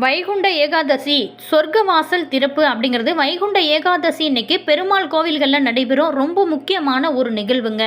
வைகுண்ட ஏகாதசி சொர்க்க வாசல் திறப்பு அப்படிங்கிறது வைகுண்ட ஏகாதசி இன்னைக்கு பெருமாள் கோவில்களில் நடைபெறும் ரொம்ப முக்கியமான ஒரு நிகழ்வுங்க.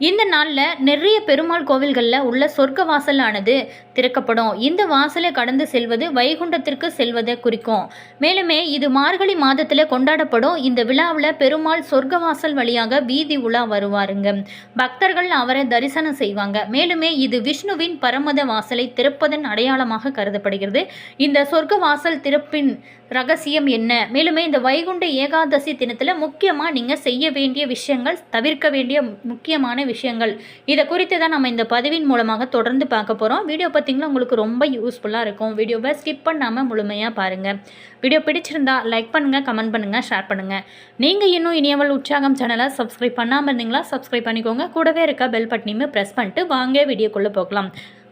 இந்த நாளில் நிறைய பெருமாள் கோவில்களில் உள்ள சொர்க்க வாசல் ஆனது திறக்கப்படும். இந்த வாசலை கடந்து செல்வது வைகுண்டத்திற்கு செல்வதை குறிக்கும். மேலுமே இது மார்கழி மாதத்தில் கொண்டாடப்படும். இந்த விழாவில் பெருமாள் சொர்க்க வாசல் வழியாக வீதி உலா வருவாருங்க. பக்தர்கள் அவரை தரிசனம் செய்வாங்க. மேலுமே இது விஷ்ணுவின் பரமத வாசலை திறப்பதன் அடையாளமாக கருதப்படுகிறது. இந்த சொர்க்க வாசல் திறப்பின் ரகசியம் என்ன? மேலுமே இந்த வைகுண்ட ஏகாதசி தினத்தில் முக்கியமாக நீங்கள் செய்ய வேண்டிய விஷயங்கள், தவிர்க்க வேண்டிய முக்கியமான விஷயங்கள், இதை குறித்து தான் நம்ம இந்த பதிவின் மூலமாக தொடர்ந்து பார்க்க போகிறோம். வீடியோ பார்த்திங்கன்னா உங்களுக்கு ரொம்ப யூஸ்ஃபுல்லாக இருக்கும். வீடியோவை ஸ்கிப் பண்ணாமல் முழுமையாக பாருங்கள். வீடியோ பிடிச்சிருந்தா லைக் பண்ணுங்கள், கமெண்ட் பண்ணுங்கள், ஷேர் பண்ணுங்கள். நீங்கள் இன்னும் இனியவள் உற்சாகம் சேனலை சப்ஸ்கிரைப் பண்ணாமல் இருந்தீங்களா சப்ஸ்கிரைப் பண்ணிக்கோங்க. கூடவே இருக்க பெல் பட்டனையுமே ப்ரெஸ் பண்ணிட்டு வாங்க வீடியோக்குள்ளே போகலாம்.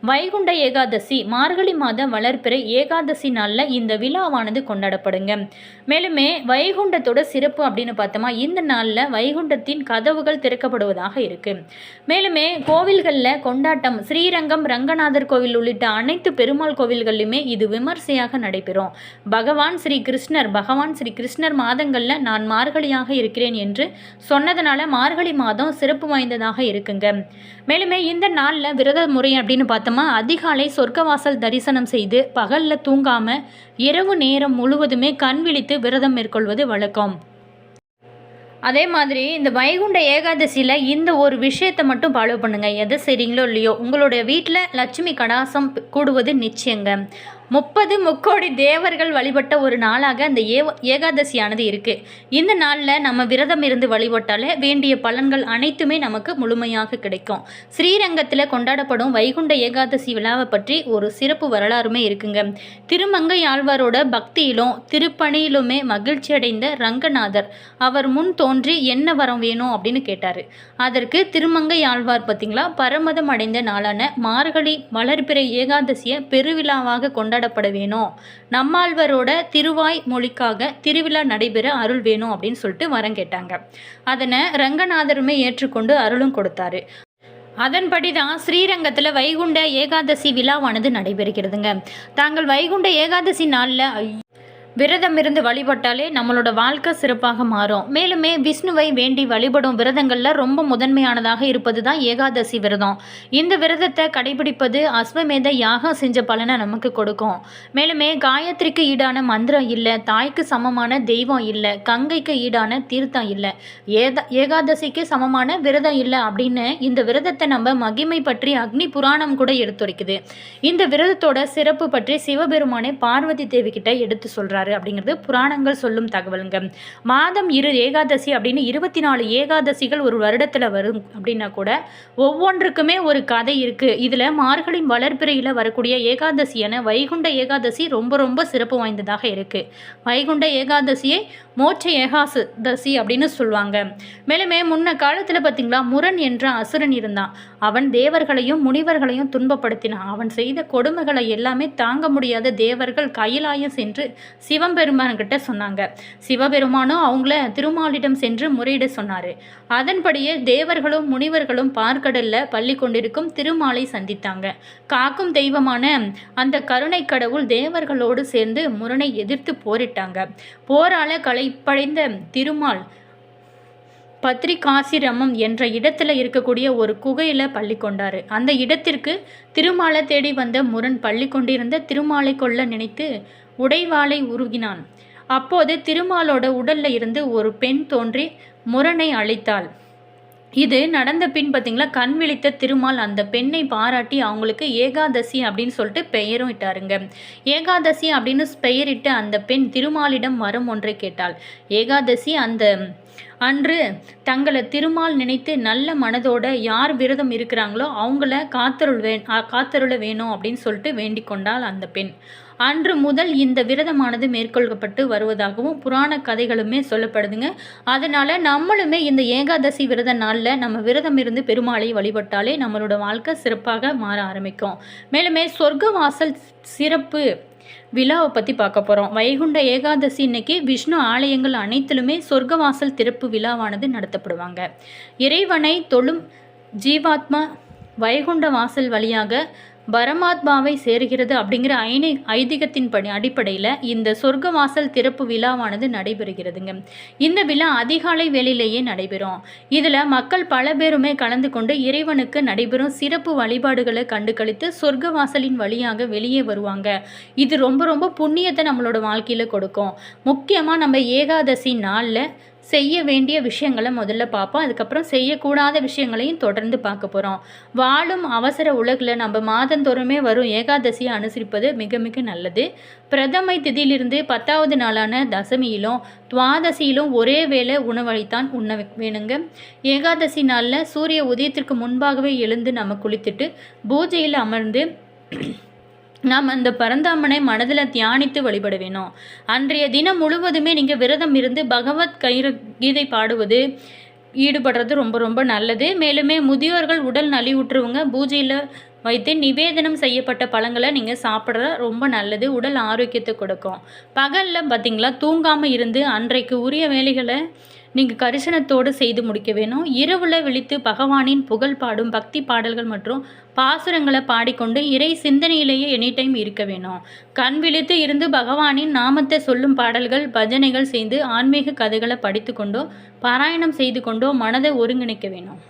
வைகுண்ட ஏகாதசி மார்கழி மாத வளர்பிறை ஏகாதசி நாளில் இந்த விழாவானது கொண்டாடப்படுங்க. மேலுமே வைகுண்டத்தோட சிறப்பு அப்படின்னு பார்த்தோமா, இந்த நாளில் வைகுண்டத்தின் கதவுகள் திறக்கப்படுவதாக இருக்கு. மேலுமே கோவில்களில் கொண்டாட்டம், ஸ்ரீரங்கம், ரங்கநாதர் கோவில் உள்ளிட்ட அனைத்து பெருமாள் கோவில்களிலுமே இது விமர்சையாக நடைபெறும். பகவான் ஸ்ரீ கிருஷ்ணர் மாதங்களில் நான் மார்கழியாக இருக்கிறேன் என்று சொன்னதுனால மார்கழி மாதம் சிறப்பு வாய்ந்ததாக இருக்குங்க. மேலுமே இந்த நாளில் விரத முறை அப்படின்னு பார்த்தோமா, அதிகாலை சொர்க்கவாசல் தரிசனம் செய்து பகலில் தூங்காமல் இரவு நேரம் முழுவதுமே கண் விழித்து விரதம் மேற்கொள்வது வழக்கம். அதே மாதிரி இந்த வைகுண்ட ஏகாதசியில் இந்த ஒரு விஷயத்தை மட்டும் ஃபாலோ பண்ணுங்கள். எது சரிங்களோ இல்லையோ, உங்களுடைய வீட்டில் லட்சுமி கடாசம் கூடுவது நிச்சயங்க. 30 முக்கோடி தேவர்கள் வழிபட்ட ஒரு நாளாக அந்த ஏகாதசியானது இருக்குது. இந்த நாளில் நம்ம விரதம் இருந்து வழிபட்டாலே வேண்டிய பலன்கள் அனைத்துமே நமக்கு முழுமையாக கிடைக்கும். ஸ்ரீரங்கத்தில் கொண்டாடப்படும் வைகுண்ட ஏகாதசி விழாவை பற்றி ஒரு சிறப்பு வரலாறுமே இருக்குங்க. திருமங்கை ஆழ்வாரோட பக்தியிலும் திருப்பணியிலுமே மகிழ்ச்சி அடைந்த ரங்கநாதர் அவர் முன் தோன்றி என்ன வரம் வேணும் அப்படின்னு கேட்டார். அதற்கு திருமங்கை ஆழ்வார் பார்த்திங்களா, பரமதம் அடைந்த நாளான மார்கழி வளர்பிறை ஏகாதசியை பெருவிழாவாக கொண்டாடப்பட வேணும், நம்மாழ்வாரோட திருவாய் மொழிக்காக திருவிழா நடைபெற அருள் வேணும் அப்படின்னு சொல்லிட்டு வரம் கேட்டாங்க. அதனை ரங்கநாதருமே ஏற்றுக்கொண்டு அருளும் கொடுத்தாரு. அதன்படி தான் ஸ்ரீரங்கத்தில் வைகுண்ட ஏகாதசி விழாவானது நடைபெறுகிறதுங்க. தாங்கள் வைகுண்ட ஏகாதசி நாளில் விரதம் இருந்து வழிபட்டாலே நம்மளோட வாழ்க்கை சிறப்பாக மாறும். மேலுமே விஷ்ணுவை வேண்டி வழிபடும் விரதங்களில் ரொம்ப முதன்மையானதாக இருப்பது தான் ஏகாதசி விரதம். இந்த விரதத்தை கடைபிடிப்பது அஸ்வமேத யாகம் செஞ்ச பலனை நமக்கு கொடுக்கும். மேலுமே காயத்ரிக்கு ஈடான மந்திரம் இல்லை, தாய்க்கு சமமான தெய்வம் இல்லை, கங்கைக்கு ஈடான தீர்த்தம் இல்லை, ஏகாதசிக்கு சமமான விரதம் இல்லை அப்படின்னு இந்த விரதத்தை நம்ம மகிமை பற்றி அக்னி புராணம் கூட எடுத்துரைக்குது. இந்த விரதத்தோட சிறப்பு பற்றி சிவபெருமானே பார்வதி தேவி கிட்ட எடுத்து சொல்றாரு அப்படிங்கிறது புராணங்கள் சொல்லும் தகவலுங்க. மாதம் 2 ஏகாதசி அப்படின்னு 24 ஏகாதசிகள் ஒரு வருடத்தில் வரும் அப்படின்னா கூட ஒவ்வொன்றுக்குமே ஒரு கதை இருக்கு. இதில் மார்கழி வளர்பிறையில் வரக்கூடிய ஏகாதசியான வைகுண்ட ஏகாதசி ரொம்ப ரொம்ப சிறப்பு வாய்ந்ததாக இருக்கு. வைகுண்ட ஏகாதசியை மோட்ச ஏகாதசி அப்படின்னு சொல்லுவாங்க. மேலுமே முன்ன காலத்தில் பார்த்தீங்களா, முரண் என்ற அசுரன் இருந்தான். அவன் தேவர்களையும் முனிவர்களையும் துன்பப்படுத்தினான். அவன் செய்த கொடுமைகளை எல்லாமே தாங்க முடியாத தேவர்கள் கையிலாயம் சென்று சிவபெருமான்கிட்ட சொன்னாங்க. சிவபெருமானும் அவங்கள திருமாலிடம் சென்று முறையிட சொன்னார். அதன்படியே தேவர்களும் முனிவர்களும் பார்க்கடல்ல பள்ளி கொண்டிருக்கும் திருமாலை சந்தித்தாங்க. காக்கும் தெய்வமான அந்த கருணை கடவுள் தேவர்களோடு சேர்ந்து முரணை எதிர்த்து போரிட்டாங்க. போரால களைப்படைந்த திருமால் பத்ரிகாசிரமம் என்ற இடத்துல இருக்கக்கூடிய ஒரு குகையில் பள்ளி கொண்டார். அந்த இடத்திற்கு திருமாலை தேடி வந்த முரண் பள்ளி கொண்டிருந்த திருமாலை கொல்ல நினைத்து உடைவாளை உருகினான். அப்போது திருமாலோட உடல்ல இருந்து ஒரு பெண் தோன்றி முரணை அழைத்தாள். இது நடந்த பின் பார்த்தீங்களா, கண் விழித்த திருமால் அந்த பெண்ணை பாராட்டி அவங்களுக்கு ஏகாதசி அப்படின்னு சொல்லிட்டு பெயரும் இட்டாருங்க. ஏகாதசி அப்படின்னு பெயரிட்டு அந்த பெண் திருமாலிடம் வரம் ஒன்றை கேட்டாள். ஏகாதசி அன்று தங்களை திருமால் நினைத்து நல்ல மனதோட யார் விரதம் இருக்கிறாங்களோ அவங்கள காத்தருள வேணும் அப்படின்னு சொல்லிட்டு வேண்டிக் கொண்டாள் அந்த பெண். அன்று முதல் இந்த விரதமானது மேற்கொள்ளப்பட்டு வருவதாகவும் புராண கதைகளுமே சொல்லப்படுதுங்க. அதனால் நம்மளுமே இந்த ஏகாதசி விரத நாளில் நம்ம விரதம் இருந்து பெருமாளை வழிபட்டாலே நம்மளோட வாழ்க்கை சிறப்பாக மாற ஆரம்பிக்கும். மேலுமே சொர்க்க வாசல் சிறப்பு விழாவை பற்றி பார்க்க போகிறோம். வைகுண்ட ஏகாதசி இன்னைக்கு விஷ்ணு ஆலயங்கள் அனைத்திலுமே சொர்க்கவாசல் திறப்பு விழாவானது நடத்தப்படுவாங்க. இறைவனை தொழும் ஜீவாத்மா வைகுண்ட வாசல் வழியாக பரமாத்மாவை சேர்கிறது அப்படிங்கிற ஐதீகத்தின் அடிப்படையில் இந்த சொர்க்க வாசல் திறப்பு விழாவானது நடைபெறுகிறதுங்க. இந்த விழா அதிகாலை வேளையிலேயே நடைபெறும். இதில் மக்கள் பல பேருமே கலந்து கொண்டு இறைவனுக்கு நடைபெறும் சிறப்பு வழிபாடுகளை கண்டு கழித்து சொர்க்க வாசலின் வழியாக வெளியே வருவாங்க. இது ரொம்ப ரொம்ப புண்ணியத்தை நம்மளோட வாழ்க்கையில் கொடுக்கும். முக்கியமாக நம்ம ஏகாதசி நாளில் செய்ய வேண்டிய விஷயங்களை முதல்ல பார்ப்போம். அதுக்கப்புறம் செய்யக்கூடாத விஷயங்களையும் தொடர்ந்து பார்க்க போகிறோம். வாழும் அவசர உலகில் நம்ம மாதந்தோறுமே வரும் ஏகாதசியை அனுசரிப்பது மிக மிக நல்லது. பிரதமை திதியிலிருந்து 10வது நாளான தசமியிலும் துவாதசியிலும் ஒரே வேளை உணவளித்தான் உண்ண வேணுங்க. ஏகாதசி நாளில் சூரிய உதயத்திற்கு முன்பாகவே எழுந்து நம்ம குளித்துட்டு பூஜையில் அமர்ந்து நாம் அந்த பரந்தாமனை மனதில் தியானித்து வழிபட வேணும். அன்றைய தினம் முழுவதுமே நீங்கள் விரதம் இருந்து பகவத் கீதை பாடுவது ஈடுபடுறது ரொம்ப ரொம்ப நல்லது. மேலுமே முதியோர்கள் உடல் நலிவுற்றுவங்க பூஜையில் வைத்து நிவேதனம் செய்யப்பட்ட பழங்களை நீங்கள் சாப்பிட்ற ரொம்ப நல்லது. உடல் ஆரோக்கியத்தை கொடுக்கும். பகலில் பார்த்திங்களா தூங்காமல் இருந்து அன்றைக்கு உரிய வேலைகளை நீங்கள் கரிசனத்தோடு செய்து முடிக்க வேணும். இரவில் விழித்து பகவானின் புகழ் பாடும் பக்தி பாடல்கள் மற்றும் பாசுரங்களை பாடிக்கொண்டு இறை சிந்தனையிலேயே எனி டைம் இருக்க வேணும். கண் விழித்து இருந்து பகவானின் நாமத்தை சொல்லும் பாடல்கள் பஜனைகள் செய்து ஆன்மீக கதைகளை படித்து கொண்டோ பாராயணம் செய்து கொண்டோ மனதை ஒருங்கிணைக்க வேணும்.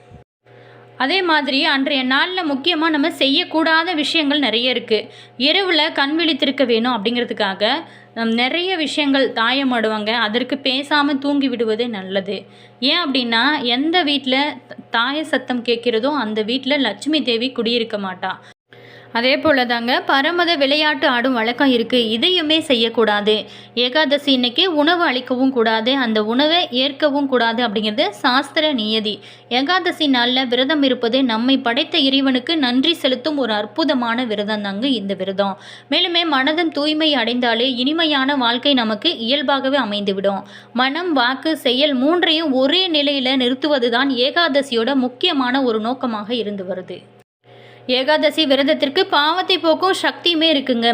அதே மாதிரி அன்றைய நாளில் முக்கியமாக நம்ம செய்யக்கூடாத விஷயங்கள் நிறைய இருக்குது. இரவில் கண் விழித்திருக்க வேணும் அப்படிங்கிறதுக்காக நிறைய விஷயங்கள் தாயமாடுவாங்க. அதற்கு பேசாமல் தூங்கி விடுவதே நல்லது. ஏன் அப்படின்னா எந்த வீட்டில் தாய சத்தம் கேட்கிறதோ அந்த வீட்டில் லட்சுமி தேவி குடியிருக்க மாட்டா. அதே போல் தாங்க பரமத விளையாட்டு ஆடும் வழக்கம் இருக்குது. இதையுமே செய்யக்கூடாது. ஏகாதசி இன்னைக்கு உணவு அளிக்கவும் கூடாது, அந்த உணவை ஏற்கவும் கூடாது அப்படிங்கிறது சாஸ்திர நியதி. ஏகாதசி நாளில் விரதம் இருப்பது நம்மை படைத்த இறைவனுக்கு நன்றி செலுத்தும் ஒரு அற்புதமான விரதம் தாங்க இந்த விரதம். மேலுமே மனதன் தூய்மை அடைந்தாலே இனிமையான வாழ்க்கை நமக்கு இயல்பாகவே அமைந்துவிடும். மனம் வாக்கு செயல் மூன்றையும் ஒரே நிலையில் நிறுத்துவது தான் ஏகாதசியோட முக்கியமான ஒரு நோக்கமாக இருந்து வருது. ஏகாதசி விரதத்திற்கு பாவத்தை போக்கும் சக்தியுமே இருக்குங்க.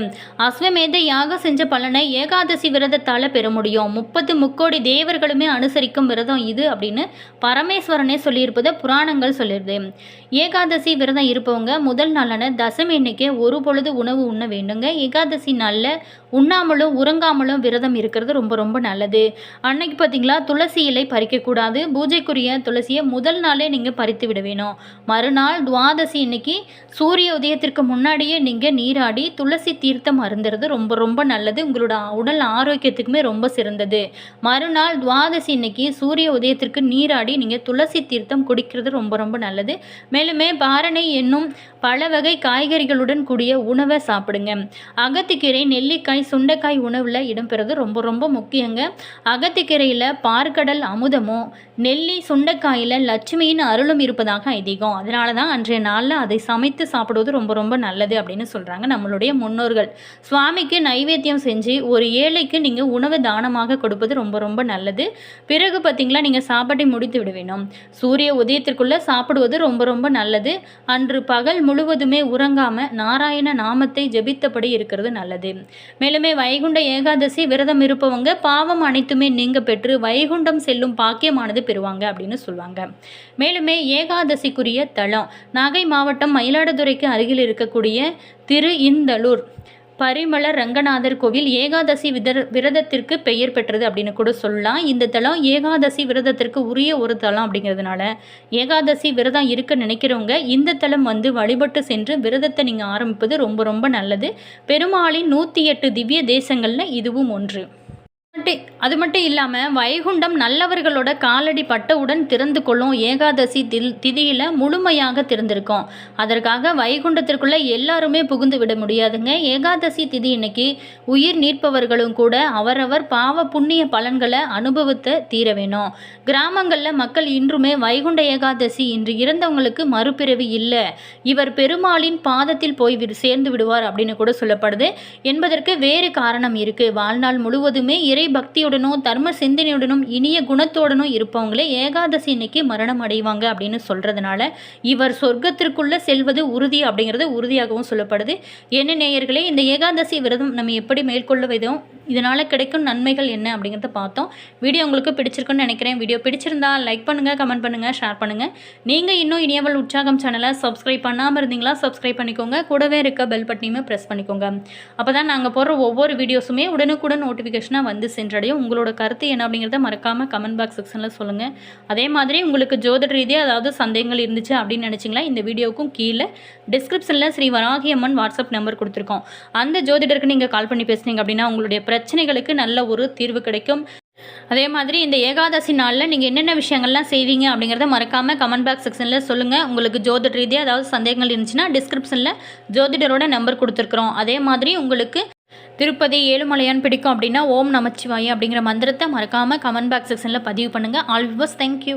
அஸ்வமேத யாகம் செஞ்ச பலனை ஏகாதசி விரதத்தால் பெற முடியும். 30 முக்கோடி தேவர்களுமே அனுசரிக்கும் விரதம் இது அப்படின்னு பரமேஸ்வரனே சொல்லியிருப்பதை புராணங்கள் சொல்லிடுது. ஏகாதசி விரதம் இருப்பவங்க முதல் நாளான தசமி இன்னைக்கே ஒரு பொழுது உணவு உண்ண வேண்டுங்க. ஏகாதசி நாளில் உண்ணாமலும் உறங்காமலும் விரதம் இருக்கிறது ரொம்ப ரொம்ப நல்லது. அன்னைக்கு பார்த்தீங்களா துளசி இலை பறிக்கக்கூடாது. பூஜைக்குரிய துளசியை முதல் நாளே நீங்கள் பறித்து விட வேணும். மறுநாள் துவாதசி இன்னைக்கு சூரிய உதயத்திற்கு முன்னாடியே நீங்கள் நீராடி துளசி தீர்த்தம் அருந்துறது ரொம்ப ரொம்ப நல்லது. உங்களோட உடல் ஆரோக்கியத்துக்குமே ரொம்ப சிறந்தது. மறுநாள் துவாதசி இன்னைக்கு சூரிய உதயத்திற்கு நீராடி நீங்கள் துளசி தீர்த்தம் குடிக்கிறது ரொம்ப ரொம்ப நல்லது. மேலுமே பாரணை என்னும் பல வகை காய்கறிகளுடன் கூடிய உணவை சாப்பிடுங்க. அகத்திக்கீரை, நெல்லிக்காய், சுண்டைக்காய் உணவில் இடம்பெறது ரொம்ப ரொம்ப முக்கியங்க. அகத்திக்கீரையில் பார்க்கடல் அமுதமும் நெல்லி சுண்டைக்காயில் லட்சுமியின் அருளும் இருப்பதாக ஐதீகம். அதனால தான் அன்றைய நாளில் அதை சமைத்து சாப்பிடுவது ரொம்ப ரொம்ப நல்லது அப்படின்னு சொல்கிறாங்க நம்மளுடைய முன்னோர்கள். சுவாமிக்கு நைவேத்தியம் செஞ்சு ஒரு ஏழைக்கு நீங்கள் உணவு தானமாக கொடுப்பது ரொம்ப ரொம்ப நல்லது. பிறகு பார்த்தீங்களா நீங்கள் சாப்பாட்டை முடித்து விட வேணும். சூரிய உதயத்திற்குள்ளே சாப்பிடுவது ரொம்ப ரொம்ப நல்லது. அன்று பகல் முழுவதுமே உறங்காமல் நாராயண நாமத்தை ஜெபித்தபடி இருக்கிறது நல்லது. மேலுமே வைகுண்ட ஏகாதசி விரதம் இருப்பவங்க பாவம் அனைத்துமே நீங்க பெற்று வைகுண்டம் செல்லும் பாக்கியமானது பெறுவாங்க அப்படின்னு சொல்லுவாங்க. மேலுமே ஏகாதசிக்குரிய தலம் நாகை மாவட்டம் மயிலாடுதுறைக்கு அருகில் இருக்கக்கூடிய திரு இந்தலூர் பரிமள ரங்கநாதர் கோவில் ஏகாதசி விரதத்திற்கு பெயர் பெற்றது அப்படின்னு கூட சொல்லலாம். இந்த தலம் ஏகாதசி விரதத்திற்கு உரிய ஒரு தலம் அப்படிங்கிறதுனால ஏகாதசி விரதம் இருக்க நினைக்கிறவங்க இந்த தலம் வழிபட்டு சென்று விரதத்தை நீங்கள் ஆரம்பிப்பது ரொம்ப ரொம்ப நல்லது. பெருமாளின் 108 திவ்ய தேசங்களில் இதுவும் ஒன்று. அது மட்டும் இல்லாமல் வைகுண்டம் நல்லவர்களோட காலடி பட்டவுடன் திறந்து கொள்ளும். ஏகாதசி திதியில் முழுமையாக திறந்திருக்கும். அதற்காக வைகுண்டத்திற்குள்ளே எல்லாருமே புகுந்து விட முடியாதுங்க. ஏகாதசி திதி இன்னைக்கு உயிர் நீட்பவர்களும் கூட அவரவர் பாவ புண்ணிய பலன்களை அனுபவித்து தீர வேணும். கிராமங்களில் மக்கள் இன்றுமே வைகுண்ட ஏகாதசி இன்று இறந்தவங்களுக்கு மறுபிறவி இல்லை, இவர் பெருமாளின் பாதத்தில் போய் சேர்ந்து விடுவார் அப்படின்னு கூட சொல்லப்படுது என்பதற்கு வேறு காரணம் இருக்குது. வாழ்நாள் முழுவதுமே இறை பக்தியுடனும் தர்ம சிந்தனையுடனும் இனிய குணத்தோடனும் இருப்பவங்களே ஏகாதசி இன்னைக்கு மரணம் அடைவாங்க அப்படின்னு சொல்றதுனால இவர் சொர்க்கத்திற்குள்ள செல்வது உறுதி அப்படிங்கிறது உறுதியாகவும் சொல்லப்படுது. என்ன நேயர்களே, இந்த ஏகாதசி விரதம் நம்ம எப்படி மேற்கொள்ள விதம் இதனால் கிடைக்கும் நன்மைகள் என்ன அப்படிங்கிறத பார்த்தோம். வீடியோ உங்களுக்கு பிடிச்சிருக்குன்னு நினைக்கிறேன். வீடியோ பிடிச்சிருந்தா லைக் பண்ணுங்கள், கமெண்ட் பண்ணுங்கள், ஷேர் பண்ணுங்கள். நீங்கள் இன்னும் இனியவள் உற்சாகம் சேனலை சப்ஸ்கிரைப் பண்ணாமல் இருந்தீங்களா சப்ஸ்கிரைப் பண்ணிக்கோங்க. கூடவே இருக்க பெல் பட்டனையுமே ப்ரெஸ் பண்ணிக்கோங்க. அப்போ தான் நாங்கள் போடுற ஒவ்வொரு வீடியோஸுமே உடனுக்குடன் நோட்டிஃபிகேஷனாக வந்து சென்றடையும். உங்களோட கருத்து என்ன அப்படிங்கிறத மறக்காமல் கமெண்ட் பாக்ஸ் செக்ஷனில் சொல்லுங்கள். அதே மாதிரி உங்களுக்கு ஜோதிட ரீதியாக ஏதாவது சந்தேகங்கள் இருந்துச்சு அப்படின்னு நினச்சிங்களா, இந்த வீடியோவுக்கும் கீழே டிஸ்கிரிப்ஷனில் ஸ்ரீ வராகி அம்மன் வாட்ஸ்அப் நம்பர் கொடுத்துருக்கோம். அந்த ஜோதிடருக்கு நீங்கள் கால் பண்ணி பேசுனீங்க அப்படின்னா உங்களுடைய பிரச்சனைகளுக்கு நல்ல ஒரு தீர்வு கிடைக்கும். அதே மாதிரி இந்த ஏகாதசி நாளில் நீங்கள் என்னென்ன விஷயங்கள்லாம் செய்வீங்க அப்படிங்கிறத மறக்காமல் கமெண்ட் பாக்ஸ் செக்ஷனில் சொல்லுங்கள். உங்களுக்கு ஜோதிட ரீதியாக ஏதாவது சந்தேகங்கள் இருந்துச்சுன்னா டிஸ்கிரிப்ஷனில் ஜோதிடரோட நம்பர் கொடுத்துருக்குறோம். அதே மாதிரி உங்களுக்கு திருப்பதி ஏழுமலையான் பிடிக்கும் அப்படின்னா ஓம் நமச்சிவாய அப்படிங்கிற மந்திரத்தை மறக்காமல் கமெண்ட் பாக்ஸ் செக்ஷனில் பதிவு பண்ணுங்கள். All viewers, thank you.